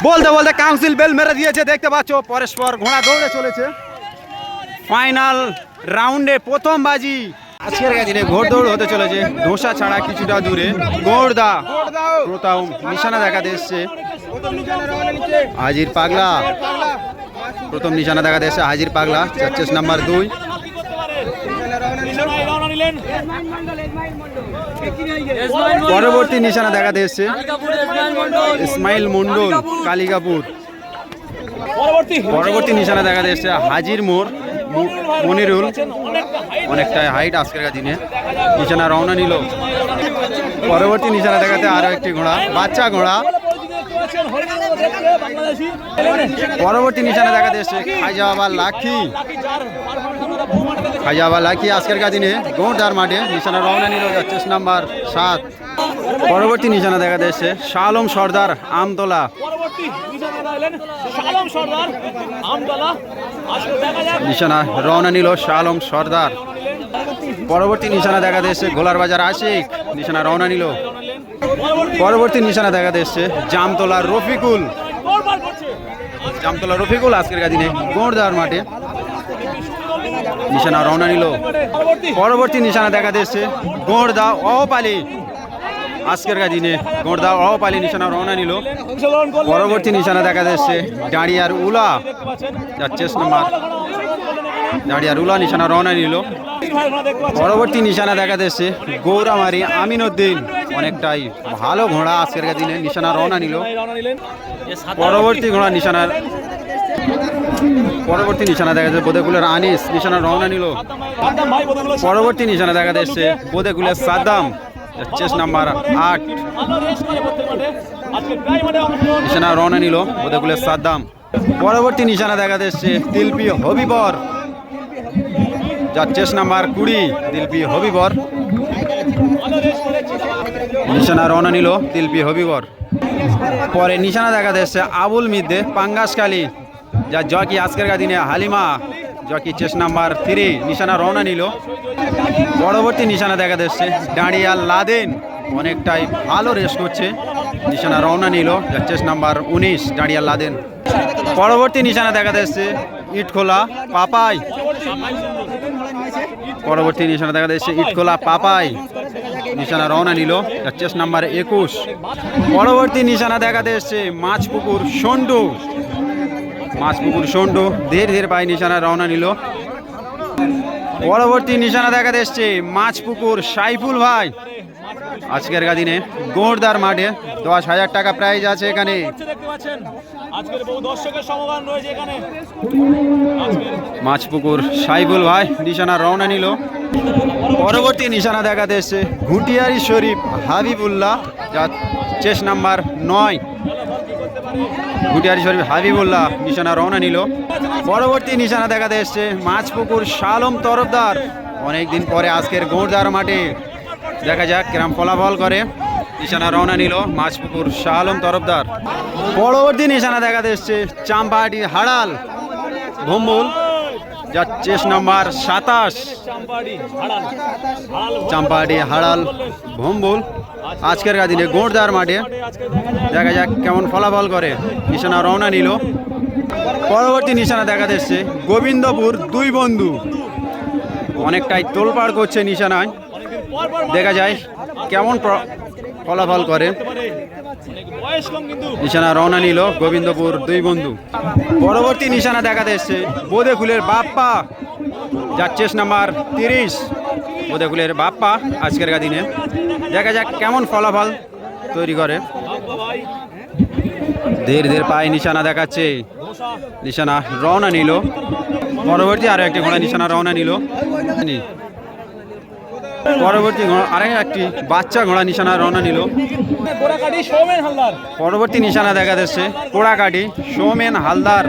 বলতে বলতে council bell মেরে দিয়েছে, দেখতে পাচ্ছ পরস্পর ঘোড়া দৌড়ে চলেছে। ফাইনাল রাউন্ডে প্রথম বাজি আজকের দিনে ঘোড় দৌড় হতে চলেছে। ধোসা ছাড়া কিছুটা দূরে গোড়দা প্রথম নিশানা দেখাতে এসছে। হাজির পাগলা প্রথম নিশানা দেখাতে এসছে। হাজির পাগলা চেস নাম্বার 2। পরবর্তী নিশানা দেখাতে এসছে ইসমাইল মন্ডল কালিকাপুর। পরবর্তী নিশানা দেখাতে এসছে হাজির মোড় মনিরুল, অনেকটাই হাইট আজকের দিনে। নিশানা রওনা নিল। পরবর্তী নিশানা দেখাতে আরো একটি ঘোড়া, বাচ্চা ঘোড়া। পরবর্তী নিশানা দেখাতে এসছে খাইজাবা লাখি। খাইজাবা লাখি আজকের দিনে গৌড়দার মাঠে নিশানা রওনা নিল, চেস নাম্বার 7। পরবর্তী নিশানা দেখাতে এসছে শালম সর্দার আমতলা। নিশানা রওনা নিল শালম সর্দার। পরবর্তী নিশানা দেখাতে এসছে গোলার বাজার আশিক। নিশানা রওনা নিল। পরবর্তী নিশানা দেখাতে এসছে জামতলা রফিকুল। জামতলা রফিকুল আজকের দিনে গৌড়দার মাঠে নিশানা রওনা নিল। পরবর্তী নিশানা দেখাতে এসছে গোড়দা অপালি। আজকের দিনে গোড়দা অপালি নিশানা রওনা নিল। পরবর্তী নিশানা দেখাতে এসছে ডাঁড়িয়ার উলা, যার চেস নাম্বার ডাঁড়িয়ার উলা। নিশানা রওনা নিল। পরবর্তী নিশানা দেখাতে এসছে গৌরামারি আমিনুদ্দিন, অনেকটাই ভালো ঘোড়া আজকের দিনে নিশানা রওনা নিল। পরবর্তী ঘোড়া নিশানার পরবর্তী নিশানা দেখা যাচ্ছে বোদেকুলের আনিস। নিশানা রওনা নিল। পরবর্তী নিশানা দেখা যাচ্ছে বোদেকুলের সাদ্দাম, চেস নাম্বার 8। নিশানা রওনা নিল বোদেকুলের সাদ্দাম। পরবর্তী নিশানা দেখা যাচ্ছে দিলপি হবিবর, যার চেস নাম্বার 20। দিলপি হবিবর নিশানা রওনা নিল দিলপি হবিবর। পরে নিশানা দেখা যাচ্ছে আবুল মিদ্দে পাঙ্গাসকালী, যা জকি আজকের দিনে হালিমা, জকি চেস নাম্বার 3। নিশানা রওনা নিল। পরবর্তী নিশানা দেখা যাচ্ছে ডাঁড়িয়া লাদেন, অনেকটাই ভালো রেস করছে। নিশানা রওনা নিল, যা চেস নাম্বার 19 ডাঁড়িয়া লাদেন। পরবর্তী নিশানা দেখা যাচ্ছে ইটখোলা পাপাই। পরবর্তী নিশানা দেখা যাচ্ছে ইটখোলা পাপাই। নিশানা রওনা নিল, যা চেস নাম্বার 21। পরবর্তী নিশানা দেখা যাচ্ছে মাছপুকুর সন্ডু। মাছপুকুর সন্ডু ধীরে ধীরে পায়ে নিশানা রওনা নিল। পরবর্তী নিশানা দেখা যাচ্ছে মাছপুকুর সাইফুল ভাই। আজকের দিনে গৌড়দার মাঠে 10,000 টাকা প্রাইজ আছে এখানে। মাছপুকুর সাইফুল ভাই নিশানা রওনা নিল। পরবর্তী নিশানা দেখা যাচ্ছে ঘুটিয়ারি শরীফ হাবিবুল্লাহ, যার চেস নাম্বার 9। ঘুটিয়ারি শরীফ হাবিবুল্লাহ নিশানা রওনা নিল। পরবর্তী নিশানা দেখা যাচ্ছে মাছপুকুর শালম তরফদার। অনেকদিন পরে আজকের গৌড়দার মাঠে, দেখা যাক কিরম ফলাফল করে। নিশানা রওনা নিল মাছপুকুর শালম তরফদার। পরবর্তী নিশানা দেখা যাচ্ছে চাম্পাহাটি হাড়াল ভম্বুল, যার চেস নাম্বার 27। চাম্পাহাটি হাড়াল ভম্বুল আজকের দিনে গৌড়দার মাঠে, দেখা যাক কেমন ফলাফল করে। নিশানা রওনা নিল। পরবর্তী নিশানা দেখা যাচ্ছে গোবিন্দপুর 2 বন্ধু, অনেকটাই তোলপাড় করছে নিশানায়। দেখা যায় কেমন ফলাফল করে। নিশানা রওনা নিল গোবিন্দপুর 2 বন্ধু। পরবর্তী নিশানা দেখা যাচ্ছে বোদেকুলের বাপ্পা, যার চেস নাম্বার 30। বোদেকুলের বাপ্পা আজকের দিনে, দেখা যাক কেমন ফলাফল তৈরি করে। ধীরে ধীরে পায়ে নিশানা দেখাচ্ছে। নিশানা রওনা নিল। পরবর্তী আরো একটি ঘোড়া নিশানা রওনা নিল। পরবর্তী আরেক একটি বাচ্চা ঘোড়া নিশানা রওনা নিল। পরবর্তী নিশানা দেখা যাচ্ছে পোড়াকাটি সৌমেন হালদার,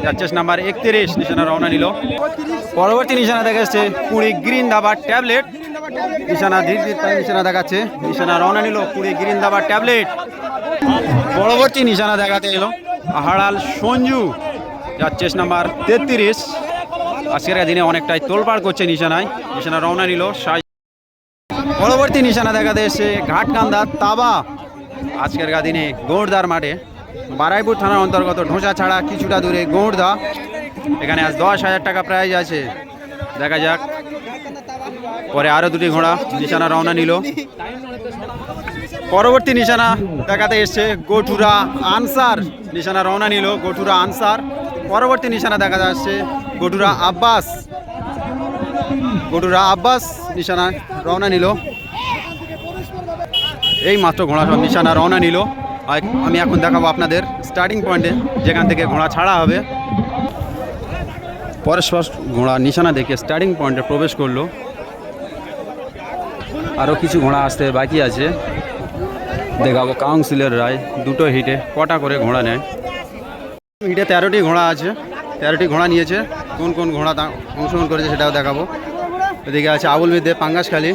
যার চেস নাম্বার 31। নিশানা রওনা নিল। পরবর্তী নিশানা দেখা যাচ্ছে পুরী গ্রিন দাবার ট্যাবলেট। নিশানা ধীরে ধীরে নিশানা দেখাচ্ছে। নিশানা রওনা নিল পুরী গ্রিন দাবার ট্যাবলেট। পরবর্তী নিশানা দেখাতে এলো হাড়াল সঞ্জু, যার চেস নাম্বার 33। আজকের দিনে অনেকটাই তোলপাড় করছে নিশানায়। নিশানা রওনা নিল। পরবর্তী নিশানা দেখাতে এসে ঘাটকান্দার তাবা, আজকের দিনে গৌড়দার মাঠে বারাইপুর থানার অন্তর্গত ঢোসা ছাড়া কিছুটা দূরে গৌড়দা। এখানে আজ 10,000 টাকা প্রাইজ আছে। দেখা যাক, পরে আরও দুটি ঘোড়া নিশানা রওনা নিল। পরবর্তী নিশানা দেখাতে এসছে গঠুরা আনসার, নিশানা রওনা নিল গঠুরা আনসার। পরবর্তী নিশানা দেখা যাচ্ছে গঠুরা আব্বাস, গঠুরা আব্বাস নিশানা রওনা নিল। এই মাত্র ঘোড়া সব নিশানা রওনা নিল। আমি এখন দেখাবো আপনাদের স্টার্টিং পয়েন্টে, যেখান থেকে ঘোড়া ছাড়া হবে। পরস্পর ঘোড়া নিশানা দেখে স্টার্টিং পয়েন্টে প্রবেশ করলো। আরও কিছু ঘোড়া আসতে বাকি আছে। দেখাবো কাউন্সিলের রায় দুটো হিটে কটা করে ঘোড়া নেয়। হিটে 13টি ঘোড়া আছে, 13টি ঘোড়া নিয়েছে। কোন কোন ঘোড়া অংশগ্রহণ করেছে সেটাও দেখাবো। এদিকে আছে আবুল মিদে পাঙ্গাসখালী,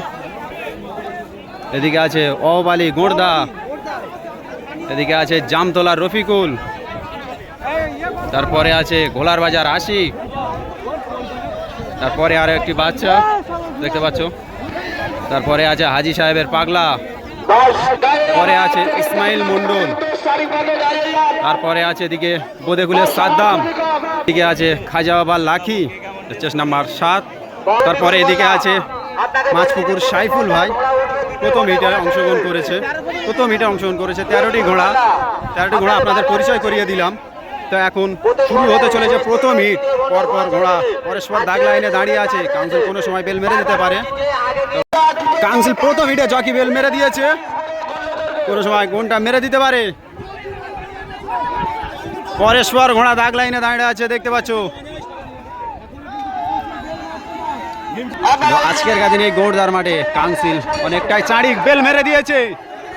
এদিকে আছে অবালি গোড়দা, এদিকে আছে জামতলা রফিকুল, তারপরে আছে ঘোলার বাজার আশিক, তারপরে আরও একটি বাচ্চা দেখতে পাচ্ছ, তারপরে আছে হাজি সাহেবের পাগলা, পরে আছে ইসমাইল মন্ডল, তারপরে আছে এদিকে বোদেগুলের সাদ্দাম, এদিকে আছে খাজা বাবা লাখি চেস নাম্বার 7, তারপরে এদিকে আছে মাছপুকুর সাইফুল ভাই প্রথম হিটে অংশগ্রহণ করেছে। 13টি ঘোড়া আপনাদের পরিচয় করিয়ে দিলাম। তো এখন শুরু হতে চলেছে প্রথম হিট। পরপর ঘোড়া পরস্পর দাগ লাইনে দাঁড়িয়ে আছে। কাউন্সিল কোনো সময় বেল মেরে দিতে পারে। কাউন্সিল প্রথম হিটে জকি বেল মেরে দিয়েছে, কোনো সময় ঘন্টা মেরে দিতে পারে। পরস্পর ঘোড়া দাগ লাইনে দাঁড়িয়ে আছে দেখতে পাচ্ছ। আজকের দিনে গৌড়দার মাঠে কাউন্সিল অনেকটাই চাঁড়ি বেল মেরে দিয়েছে।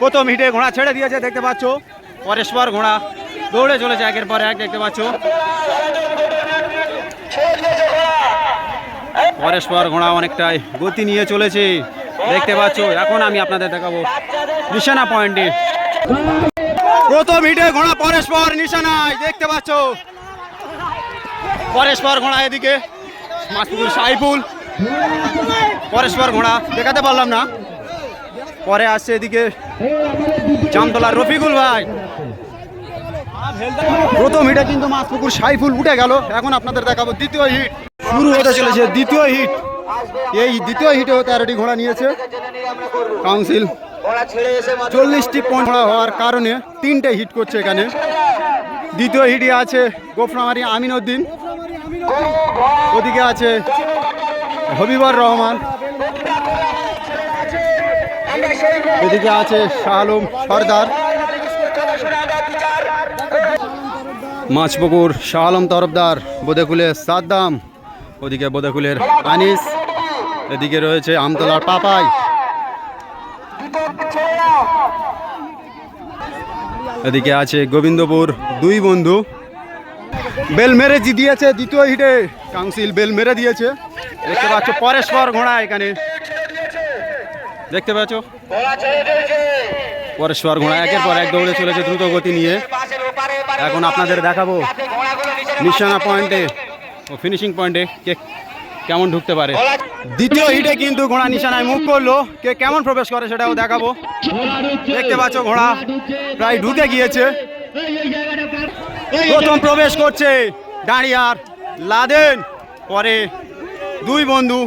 প্রথম হিটে ঘোড়া ছেড়ে দিয়েছে দেখতে পাচ্ছ। পরস্পর ঘোড়া দৌড়ে চলেছে একের পর এক দেখতে পাচ্ছ। পরস্পর ঘোড়া অনেকটাই গতি নিয়ে চলেছে দেখতে পাচ্ছ। এখন আমি আপনাদের দেখাবো নিশানা পয়েন্টে। প্রথম হিটে ঘোড়া পরস্পর নিশানায় দেখতে পাচ্ছ। পরস্পর ঘোড়া এদিকে মাছপুকুর সাইফুল, পরস্পর ঘোড়া দেখাতে পারলাম না। পরে আসছে এদিকে জামতলার রফিকুল ভাই। প্রথম হিটে কিন্তু মাছপুকুর সাইফুল উঠে গেল। এখন আপনাদের দেখাবো দ্বিতীয় হিট। শুরু হতে চলেছে দ্বিতীয় হিট। এই দ্বিতীয় হিটেও 13টি ঘোড়া নিয়েছে কাউন্সিল। 40টি পয়েন্ট ঘোড়া হওয়ার কারণে 3টে হিট করছে এখানে। দ্বিতীয় হিটে আছে গোফরামারি আমিনউদ্দিন, ওদিকে আছে হবিবর রহমান, এদিকে আছে শাহ আলম সর্দার, মাছপুকুর শাহ আলম তরফদার, বোদেকুলের সাদ্দাম, ওদিকে বোদেকুলের আনিস, এদিকে রয়েছে আমতলার পাপাই, এদিকে আছে গোবিন্দপুর দুই বন্ধু। বেল মেরে দিয়েছে দ্বিতীয় হিটে কাউন্সিল, বেল মেরে দিয়েছে দেখতে পাচ্ছ। পরস্পর ঘোড়া এখানে দেখতে পাচ্ছ। পরস্পর ঘোড়া একের পর এক দৌড়ে চলেছে দ্রুত গতি নিয়ে। এখন আপনাদের দেখাবো নিশানা পয়েন্টে ও ফিনিশিং পয়েন্টে কে কেমন ঢুকতে পারে। দ্বিতীয় হিটে কিন্তু ঘোড়া নিশানায় মুখ করলো, কে কেমন প্রবেশ করে সেটাও দেখাবো। দেখতে পাচ্ছ ঘোড়া প্রায় ঢুকে গিয়েছে। প্রথম প্রবেশ করছে ডাঁড়িয়ার লাদেন, পরে দুই বন্ধু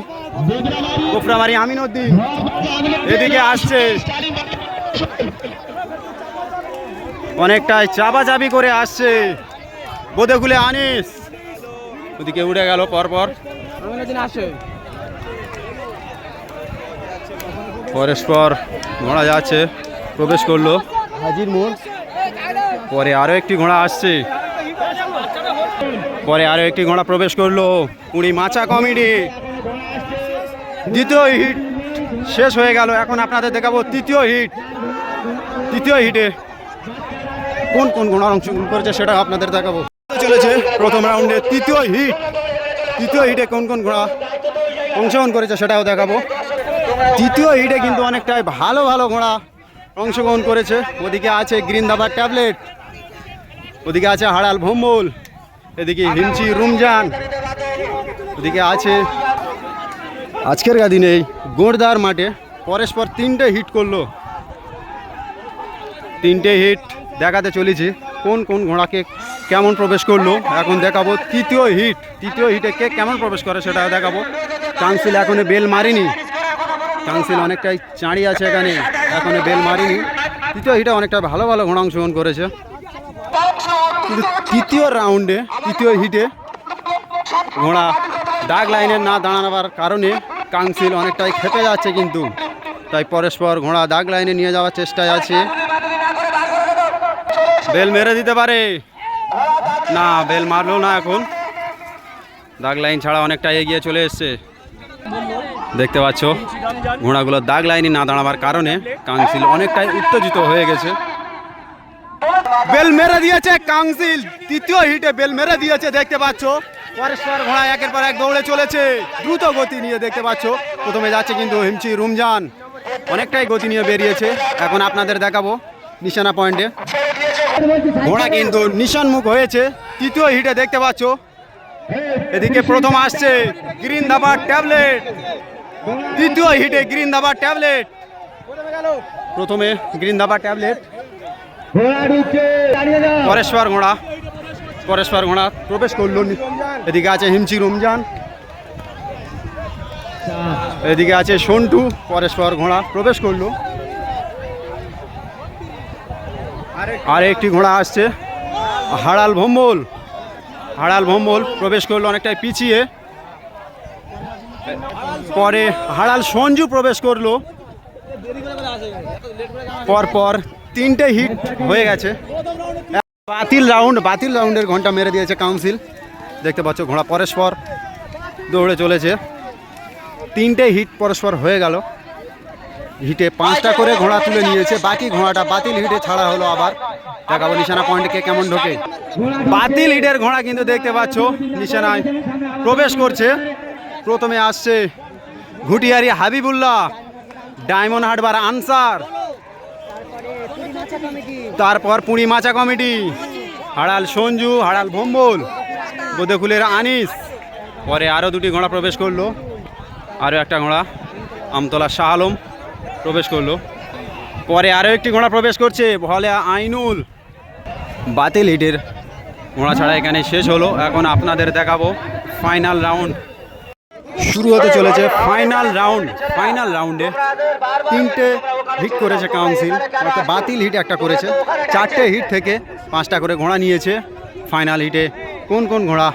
গোফরামারি আমিনউদ্দিন, এদিকে আসছে অনেকটাই চাপাচাপি করে আসছে বোদেগুলে আনিস, ওদিকে উঠে গেল পরপর। পরস্পর ঘোড়া যাচ্ছে, প্রবেশ করলো হাজির মোড়। পরে আরও একটি ঘোড়া আসছে, পরে আরও একটি ঘোড়া প্রবেশ করলো পুরী মাচা কমিটি। দ্বিতীয় হিট শেষ হয়ে গেল। এখন আপনাদের দেখাবো তৃতীয় হিট। তৃতীয় হিটে কোন কোন ঘোড়া অংশগ্রহণ করেছে সেটা আপনাদের দেখাবো। চলেছে প্রথম রাউন্ডে তৃতীয় হিট। তৃতীয় হিটে কোন কোন ঘোড়া অংশগ্রহণ করেছে সেটাও দেখাবো। তৃতীয় হিটে কিন্তু অনেকটাই ভালো ভালো ঘোড়া অংশগ্রহণ করেছে। ওদিকে আছে গ্রিন দাবার ট্যাবলেট, ওদিকে আছে হাড়াল ভম্বল, এদিকে হিমচি রুমজান, ওদিকে আছে আজকের দিনে গোড়দার মাঠে পরস্পর 3টে হিট করলো। 3টে হিট দেখাতে চলেছি। কোন কোন ঘোড়াকে কেমন প্রবেশ করলো। এখন দেখাবো তৃতীয় হিটে কে কেমন প্রবেশ করে সেটা দেখাবো। কাউন্সিল এখনো বেল মারিনি, কাউন্সিল অনেকটাই চাঁড়ি আছে এখানে, এখনো বেল মারিনি। তৃতীয় হিটে অনেকটা ভালো ভালো ঘোড়া অংশগ্রহণ করেছে, কিন্তু তৃতীয় হিটে ঘোড়া দাগ লাইনে না দাঁড়ানোর কারণে কাউন্সিল অনেকটাই খেপে যাচ্ছে, কিন্তু তাই পরস্পর ঘোড়া দাগ লাইনে নিয়ে যাওয়ার চেষ্টায় আছে। বেল মেরে দিতে পারে না, বেল মারলো না, এখন দাগ লাইন ছাড়া অনেকটা এগিয়ে চলে এসছে। দেখতে পাচ্ছ ঘোড়াগুলো দাগ লাইনে না দাঁড়াবার কারণে কাউন্সিল অনেকটাই উত্তেজিত হয়ে গেছে। বেল মেরে দিয়েছে কাউন্সিল, তৃতীয় হিটে বেল মেরে দিয়েছে। দেখতে পাচ্ছ পরস্পর ঘোড়া একের পর এক দৌড়ে চলেছে দ্রুত গতি নিয়ে। দেখতে পাচ্ছ প্রথমে যাচ্ছে কিন্তু হিমচি রমজান, অনেকটাই গতি নিয়ে বেরিয়েছে। এখন আপনাদের দেখাবো নিশানা পয়েন্টে ঘোড়া কিন্তু নিশানমুখ হয়েছে তৃতীয় হিটে। দেখতে পাচ্ছ এদিকে প্রথম আসছে গ্রিন দাবার ট্যাবলেট, তৃতীয় হিটে গ্রিন দাবার ট্যাবলেট, প্রথমে গ্রিন দাবার ট্যাবলেট। পরেশ্বর ঘোড়া প্রবেশ করলো। এদিকে আছে হিমচি রমজান, এদিকে আছে সন্টু। পরেশ্বর ঘোড়া প্রবেশ করলো। আর একটি ঘোড়া আসছে হাড়াল ভম্বল প্রবেশ করলো অনেকটাই পিছিয়ে। পরে হাড়াল সঞ্জু প্রবেশ করলো। পরপর তিনটে হিট হয়ে গেছে। বাতিল রাউন্ডের ঘন্টা মেরে দিয়েছে কাউন্সিল। দেখতে পাচ্ছ ঘোড়া পরস্পর দৌড়ে চলেছে, তিনটে হিট পরস্পর হয়ে গেল। হিটে 5টা করে ঘোড়া তুলে নিয়েছে, বাকি ঘোড়াটা বাতিল হিটে ছাড়া হলো। আবার দেখাবো নিশানা পয়েন্টে কে কেমন ঢোকে। বাতিল হিটের ঘোড়া কিন্তু দেখতে পাচ্ছ নিশানায় প্রবেশ করছে। প্রথমে আসছে ঘুটিয়ারি হাবিবুল্লাহ, ডায়মন্ড হারবার আনসার, তারপর পুরী মাচা কমিটি, হাড়াল সঞ্জু, হাড়াল ভম্বল, বোদেকুলের আনিস। পরে আরও দুটি ঘোড়া প্রবেশ করলো, আরও একটা ঘোড়া আমতলা শাহ আলম প্রবেশ করলো। পরে আরও একটি ঘোড়া প্রবেশ করছে ভলে আইনুল। বাতিল হিটের ঘোড়া ছাড়া এখানে শেষ হলো। এখন আপনাদের দেখাবো ফাইনাল রাউন্ড শুরু হতে চলেছে। ফাইনাল রাউন্ডে 3টে হিট করেছে কাউন্সিল, অর্থাৎ বাতিল হিট একটা করেছে। 4টে হিট থেকে 5টা করে ঘোড়া নিয়েছে। ফাইনাল হিটে কোন কোন ঘোড়া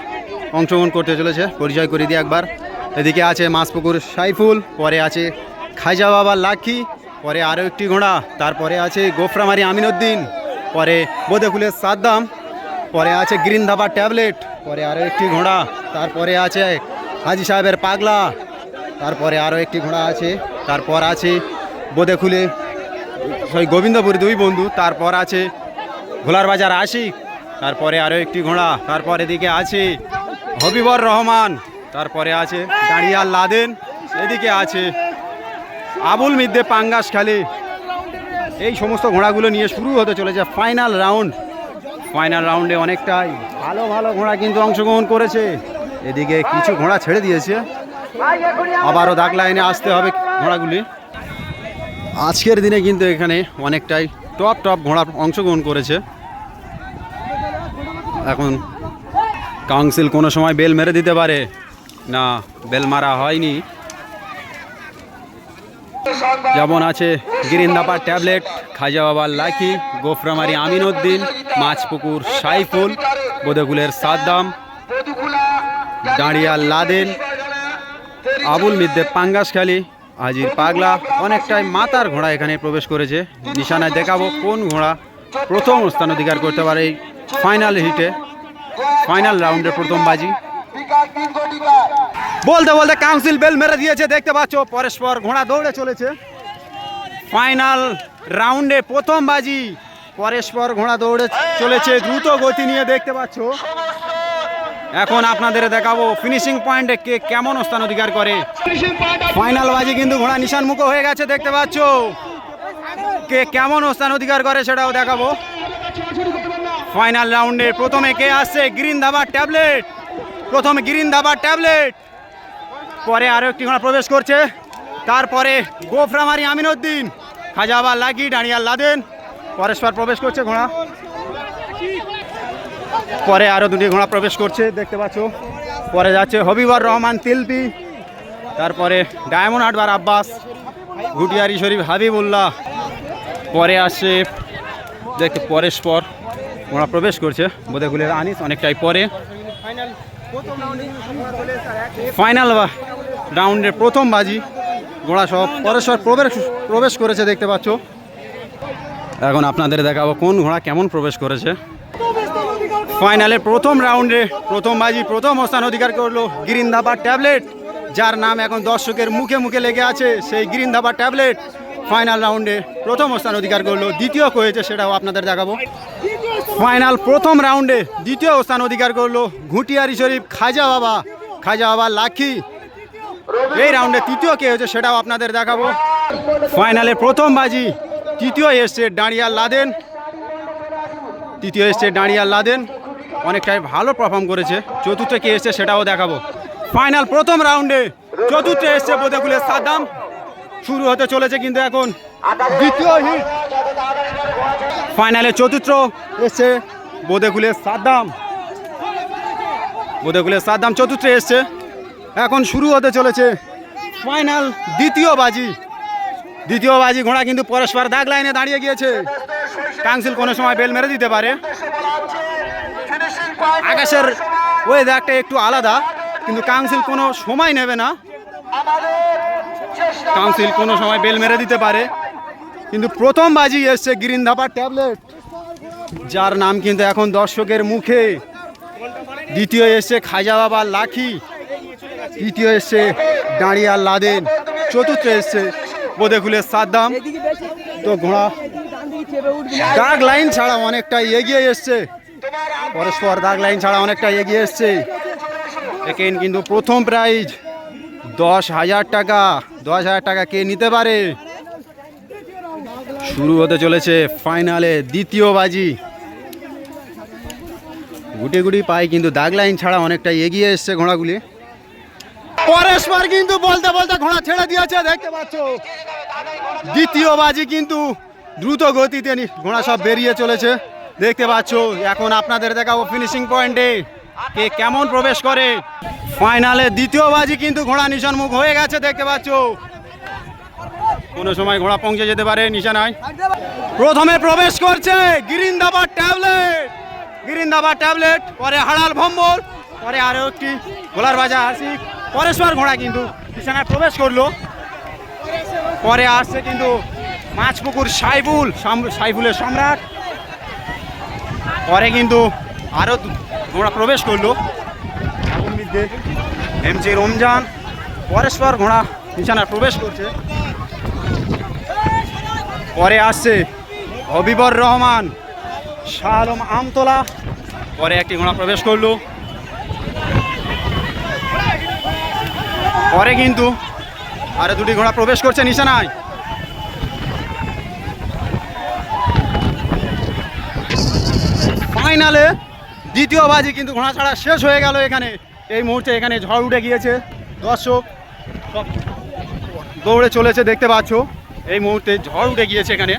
অংশগ্রহণ করতে চলেছে পরিচয় করে দিয়ে একবার। এদিকে আছে মাসপুকুর সাইফুল, পরে আছে খাইজা বাবা লাখি, পরে আরও একটি ঘোড়া, তারপরে আছে গোফরামারি আমিনুদ্দিন, পরে বোদেকুলের সাদ্দাম, পরে আছে গ্রিন ধাবা ট্যাবলেট, পরে আরও একটি ঘোড়া, তারপরে আছে হাজি সাহেবের পাগলা, তারপরে আরও একটি ঘোড়া আছে, তারপর আছে বোদেকুলে গোবিন্দপুর 2 বন্ধু, তারপর আছে ভোলার বাজার আশিক, তারপরে আরও একটি ঘোড়া, তারপর এদিকে আছে হবিবর রহমান, তারপরে আছে দাঁড়িয়াল লাদেন, এদিকে আছে আবুল মিদ্দে পাঙ্গাসখালী। এই সমস্ত ঘোড়াগুলো নিয়ে শুরু হতে চলেছে ফাইনাল রাউন্ডে অনেকটাই ভালো ভালো ঘোড়া কিন্তু অংশগ্রহণ করেছে। এদিকে কিছু ঘোড়া ছেড়ে দিয়েছে, আবারও দাগ লাইনে আসতে হবে ঘোড়াগুলি। আজকের দিনে কিন্তু এখানে অনেকটাই টপ ঘোড়া অংশগ্রহণ করেছে। এখন কাউন্সিল কোনো সময় বেল মেরে দিতে পারে না, বেল মারা হয়নি। যেমন আছে গিরিন্দাপার ট্যাবলেট, খাজা বাবার লাখি, গোফরামারি আমিনুদ্দিন, মাছপুকুর সাইফুল, বোদেকুলের সাদ্দাম, দাঁড়িয়াল লাদেন, আবুল মিদ্দে পাঙ্গাসখালী, হাজির পাগলা। অনেকটাই মাতার ঘোড়া এখানে প্রবেশ করেছে। নিশানায় দেখাবো কোন ঘোড়া প্রথম স্থান অধিকার করতে পারে এই ফাইনাল রাউন্ডের প্রথম বাজি। বলতে কাউন্সিল বেল মেরে দিয়েছে। দেখতে পাচ্ছ পরস্পর ঘোড়া দৌড়ে চলেছে। ফাইনাল রাউন্ডে প্রথম বাজি, পরস্পর ঘোড়া দৌড়ে চলেছে দ্রুত গতি নিয়ে। দেখতে পাচ্ছ এখন আপনাদের দেখাবো ফিনিশিং পয়েন্টে কে কেমন স্থান অধিকার করে। ফাইনাল বাজি কিন্তু ঘোড়া নিশানমুখ হয়ে গেছে। দেখতে পাচ্ছ কে কেমন স্থান অধিকার করে সেটাও দেখাবো। ফাইনাল রাউন্ডে প্রথমে কে আসছে গ্রিন ধাবা ট্যাবলেট, পরে আরও একটি ঘোড়া প্রবেশ করছে, তারপরে গোফরামারি আমিনুদ্দিন, খাজা বাবা লাখি, দাঁড়িয়াল লাদেন, পরস্পর প্রবেশ করছে ঘোড়া। পরে আরও দুটি ঘোড়া প্রবেশ করছে দেখতে পাচ্ছ। পরে যাচ্ছে হবিবর রহমান তিলপি, তারপরে ডায়মন্ড হারবার আব্বাস, ঘুটিয়ারি শরীফ হাবিবুল্লাহ। পরে আসছে দেখতে পরস্পর ঘোড়া প্রবেশ করছে বোদেগুলের আনিস অনেকটাই পরে। ফাইনাল রাউন্ডের প্রথম বাজি ঘোড়া সব পরস্পর প্রবেশ করেছে দেখতে পাচ্ছ। এখন আপনাদের দেখাবো কোন ঘোড়া কেমন প্রবেশ করেছে। ফাইনালের প্রথম রাউন্ডে প্রথম বাজি প্রথম স্থান অধিকার করলো গ্রিন ধাবা ট্যাবলেট, যার নাম এখন দর্শকের মুখে মুখে লেগে আছে। সেই গ্রিন ধাবা ট্যাবলেট ফাইনাল রাউন্ডে প্রথম স্থান অধিকার করলো। দ্বিতীয় হয়েছে সেটাও আপনাদের দেখাবো। ফাইনাল প্রথম রাউন্ডে দ্বিতীয় স্থান অধিকার করলো ঘুটিয়ারি শরীফ খাজা বাবা লাখি। এই রাউন্ডে তৃতীয় কে হয়েছে সেটাও আপনাদের দেখাবো। ফাইনালে প্রথম বাজি তৃতীয় এসছে ডাঁড়িয়াল লাদেন, অনেকটাই ভালো পারফর্ম করেছে। চতুর্থ কে এসছে সেটাও দেখাবো। ফাইনাল প্রথম রাউন্ডে চতুর্থ এসছে বোদেগুলের সাদ্দাম। শুরু হতে চলেছে কিন্তু এখন দ্বিতীয় হিট। ফাইনালে চতুর্থ এসছে বোদেগুলের সাদ্দাম চতুর্থ এসছে। এখন শুরু হতে চলেছে ফাইনাল দ্বিতীয় বাজি ঘোড়া কিন্তু পরস্পর দাগ লাইনে দাঁড়িয়ে গিয়েছে। কাউন্সিল কোনো সময় বেল মেরে দিতে পারে। আকাশের ওয়েদারটা একটু আলাদা, কিন্তু কাউন্সিল কোনো সময় নেবে না। কাউন্সিল কোনো সময় বেল মেরে দিতে পারে। কিন্তু প্রথম বাজি এসছে গ্রিন ধাবা ট্যাবলেট, যার নাম কিন্তু এখন দর্শকের মুখে। দ্বিতীয় এসছে খাজা বাবা লাখি, তৃতীয় এসছে ডাঁড়িয়াল লাদেন, চতুর্থ এসছে বোদেগুলের সাদ্দাম। তো ঘোড়া দাগ লাইন ছাড়া অনেকটা এগিয়ে এসছে, পরস্পর দাগ লাইন ছাড়া অনেকটা এগিয়ে এসছে। এখানে কিন্তু প্রথম প্রাইজ 10,000 টাকা। 10,000 টাকা কে নিতে পারে? শুরু হতে চলেছে ফাইনালে দ্বিতীয় বাজি। গুটি পাই কিন্তু দাগ লাইন ছাড়া অনেকটা এগিয়ে এসছে ঘোড়াগুলি। পরস্পর কিন্তু বলতে ঘোড়া ছেড়ে দিয়েছে দেখতে পাচ্ছ। দ্বিতীয় বাজি কিন্তু দ্রুত গতিতে ঘোড়া সব বেরিয়ে চলেছে দেখতে পাচ্ছ। এখন আপনাদের দেখাবো ফিনিশিং পয়েন্টে কে কেমন প্রবেশ করে। ফাইনালে দ্বিতীয় বাজি কিন্তু ঘোড়া নিশানমুখ হয়ে গেছে দেখতে পাচ্ছ। কোনো সময় ঘোড়া পৌঁছে যেতে পারে নিশানায়। প্রথমে প্রবেশ করছে গ্রিন ধাবা ট্যাবলেট, পরে হাড়াল ভম্বল, পরে আরও একটি গোলার বাজার আশিক। পরেশ্বর ঘোড়া কিন্তু নিশানায় প্রবেশ করলো। পরে আসছে কিন্তু মাছপুকুর সাইফুলের সম্রাট। পরে কিন্তু আরও ঘোড়া প্রবেশ করলো এমজি রমজান। পরেশ্বর ঘোড়া নিশানায় প্রবেশ করছে। পরে আসছে হবিবর রহমান শাহ আলম আমতলা। পরে একটি ঘোড়া প্রবেশ করলো। পরে কিন্তু আরো দুটি ঘোড়া প্রবেশ করছে নিশানায়। ফাইনালে দ্বিতীয় বাজি কিন্তু ঘোড়া ছাড়া শেষ হয়ে গেল। এখানে এই মুহূর্তে এখানে ঝড় উঠে গিয়েছে, দর্শক সব দৌড়ে চলেছে দেখতে পাচ্ছ। এই মুহূর্তে ঝড় উঠে গিয়েছে এখানে।